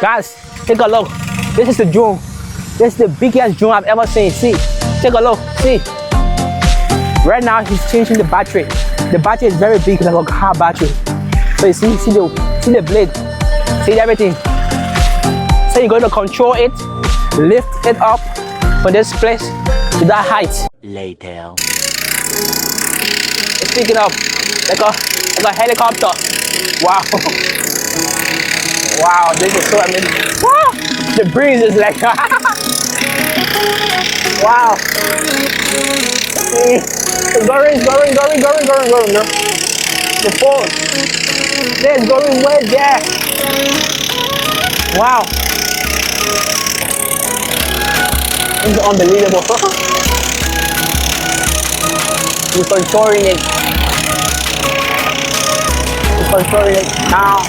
Guys, take a look. This is the drone. This is the biggest drone I've ever seen. See, take a look. See. Right now he's changing the battery. The battery is very big, like a car battery. So you see the blade. See everything. So you're going to control it, lift it up from this place to that height. Later. It's picking up like a helicopter. Wow. Wow, this is so amazing. Wow. The breeze is like wow. See, it's going. The phone. It's going way there. Wow. It's unbelievable. You're controlling it. You're controlling it now.